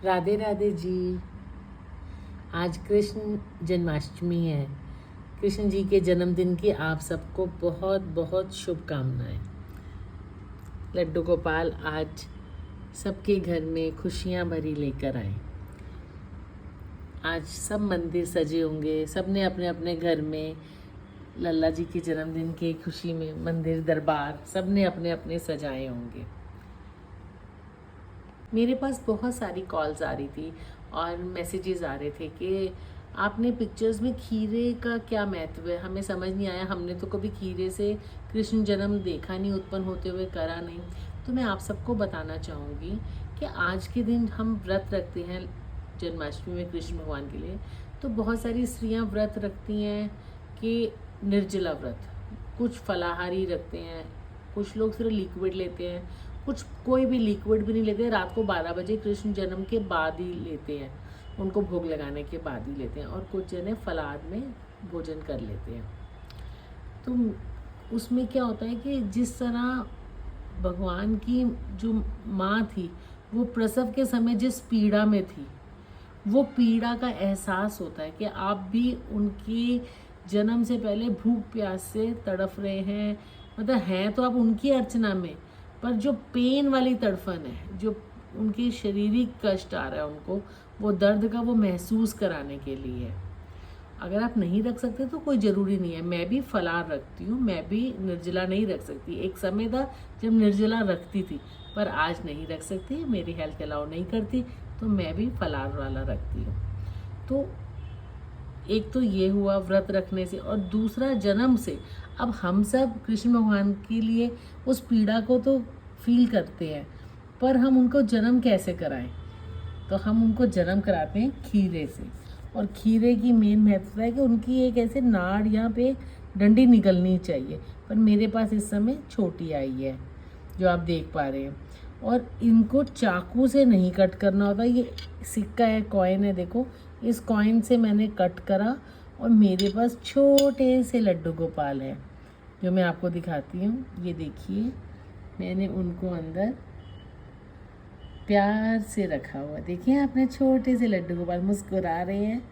राधे राधे जी। आज कृष्ण जन्माष्टमी है। कृष्ण जी के जन्मदिन की आप सबको बहुत बहुत शुभकामनाएं। लड्डू गोपाल आज सबके घर में खुशियां भरी लेकर आए। आज सब मंदिर सजे होंगे, सब ने अपने अपने घर में लल्ला जी के जन्मदिन की खुशी में मंदिर दरबार सब ने अपने अपने सजाए होंगे। मेरे पास बहुत सारी कॉल्स आ रही थी और मैसेजेस आ रहे थे कि आपने पिक्चर्स में खीरे का क्या महत्व है, हमें समझ नहीं आया, हमने तो कभी खीरे से कृष्ण जन्म देखा नहीं, उत्पन्न होते हुए करा नहीं। तो मैं आप सबको बताना चाहूँगी कि आज के दिन हम व्रत रखते हैं जन्माष्टमी में कृष्ण भगवान के लिए। तो बहुत सारी स्त्रियाँ व्रत रखती हैं कि निर्जला व्रत, कुछ फलाहारी रखते हैं, कुछ लोग सिर्फ लिक्विड लेते हैं, कुछ कोई भी लिक्विड भी नहीं लेते, रात को 12 बजे कृष्ण जन्म के बाद ही लेते हैं, उनको भोग लगाने के बाद ही लेते हैं, और कुछ जने फलाहार में भोजन कर लेते हैं। तो उसमें क्या होता है कि जिस तरह भगवान की जो माँ थी वो प्रसव के समय जिस पीड़ा में थी, वो पीड़ा का एहसास होता है कि आप भी उनकी जन्म से पहले भूख प्यास से तड़फ रहे हैं, मतलब हैं तो आप उनकी अर्चना में, पर जो पेन वाली तड़फन है, जो उनकी शारीरिक कष्ट आ रहा है उनको, वो दर्द का वो महसूस कराने के लिए है। अगर आप नहीं रख सकते तो कोई ज़रूरी नहीं है। मैं भी फलाहार रखती हूँ, मैं भी निर्जला नहीं रख सकती। एक समय था जब निर्जला रखती थी, पर आज नहीं रख सकती, मेरी हेल्थ अलाउ नहीं करती, तो मैं भी फलाहार वाला रखती हूँ। तो एक तो ये हुआ व्रत रखने से, और दूसरा जन्म से। अब हम सब कृष्ण भगवान के लिए उस पीड़ा को तो फील करते हैं, पर हम उनको जन्म कैसे कराएं? तो हम उनको जन्म कराते हैं खीरे से। और खीरे की मेन महत्वता है कि उनकी एक ऐसे नाड़ यहाँ पे डंडी निकलनी चाहिए, पर मेरे पास इस समय छोटी आई है जो आप देख पा रहे हैं। और इनको चाकू से नहीं कट करना होता। ये सिक्का है, कॉइन है, देखो इस कॉइन से मैंने कट करा, और मेरे पास छोटे से लड्डू गोपाल है जो मैं आपको दिखाती हूँ। ये देखिए, मैंने उनको अंदर प्यार से रखा हुआ, देखिए आपने, छोटे से लड्डू गोपाल मुस्कुरा रहे हैं,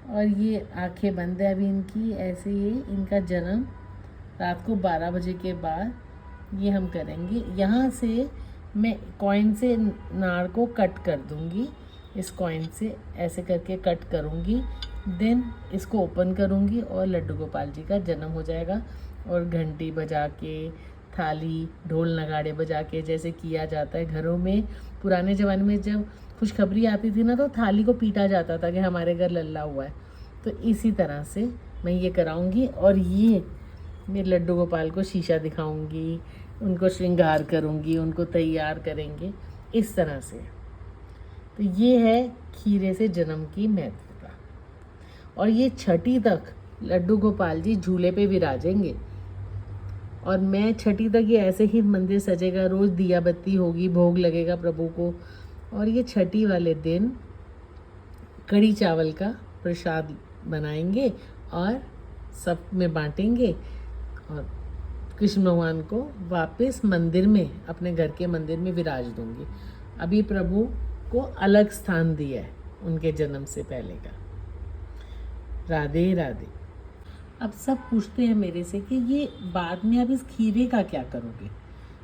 और ये आंखें बंद है अभी इनकी। ऐसे ही इनका जन्म रात को 12 बजे के बाद ये हम करेंगे। यहाँ से मैं कॉइन से नाड़ को कट कर दूँगी, इस कॉइन से ऐसे करके कट करूँगी, देन इसको ओपन करूँगी और लड्डू गोपाल जी का जन्म हो जाएगा। और घंटी बजा के, थाली ढोल नगाड़े बजा के, जैसे किया जाता है घरों में। पुराने ज़माने में जब खुशखबरी आती थी ना, तो थाली को पीटा जाता था कि हमारे घर लल्ला हुआ है। तो इसी तरह से मैं ये कराऊंगी, और ये मेरे लड्डू गोपाल को शीशा दिखाऊंगी, उनको श्रृंगार करूंगी, उनको तैयार करेंगे इस तरह से। तो ये है खीरे से जन्म की महत्वता। और ये छठी तक लड्डू गोपाल जी झूले पे विराजेंगे, और मैं छठी तक ये ऐसे ही मंदिर सजेगा, रोज़ दिया बत्ती होगी, भोग लगेगा प्रभु को। और ये छठी वाले दिन कढ़ी चावल का प्रसाद बनाएंगे और सब में बांटेंगे, और कृष्ण भगवान को वापस मंदिर में, अपने घर के मंदिर में विराज दूंगी। अभी प्रभु को अलग स्थान दिया है उनके जन्म से पहले का। राधे राधे। अब सब पूछते हैं मेरे से कि ये बाद में अब इस खीरे का क्या करोगे?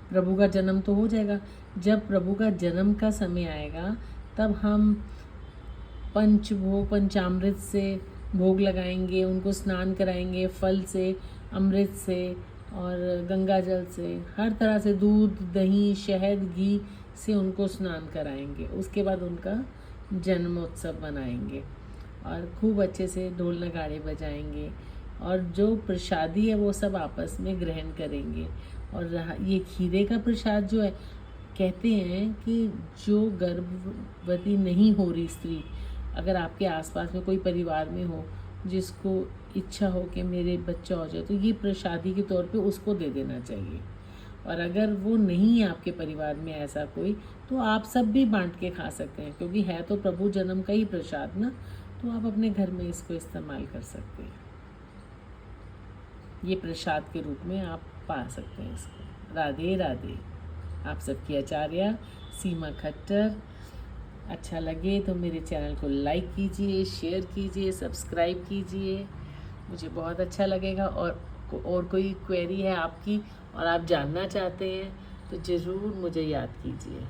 प्रभु का जन्म तो हो जाएगा, जब प्रभु का जन्म का समय आएगा तब हम पंचभोग पंचामृत से भोग लगाएंगे, उनको स्नान कराएंगे, फल से, अमृत से और गंगा जल से, हर तरह से, दूध दही शहद घी से उनको स्नान कराएंगे। उसके बाद उनका जन्मोत्सव मनाएंगे और खूब अच्छे से ढोल नगाड़े बजाएंगे, और जो प्रसादी है वो सब आपस में ग्रहण करेंगे। और ये खीरे का प्रसाद जो है, कहते हैं कि जो गर्भवती नहीं हो रही स्त्री, अगर आपके आसपास में कोई परिवार में हो जिसको इच्छा हो कि मेरे बच्चा हो जाए, तो ये प्रसादी के तौर पे उसको दे देना चाहिए। और अगर वो नहीं है आपके परिवार में ऐसा कोई, तो आप सब भी बांट के खा सकते हैं, क्योंकि है तो प्रभु जन्म का ही प्रसाद ना, तो आप अपने घर में इसको इस्तेमाल कर सकते हैं। ये प्रसाद के रूप में आप पा सकते हैं इसको। राधे राधे। आप सबकी आचार्य सीमा खट्टर। अच्छा लगे तो मेरे चैनल को लाइक कीजिए, शेयर कीजिए, सब्सक्राइब कीजिए, मुझे बहुत अच्छा लगेगा। और कोई क्वेरी है आपकी और आप जानना चाहते हैं तो ज़रूर मुझे याद कीजिए।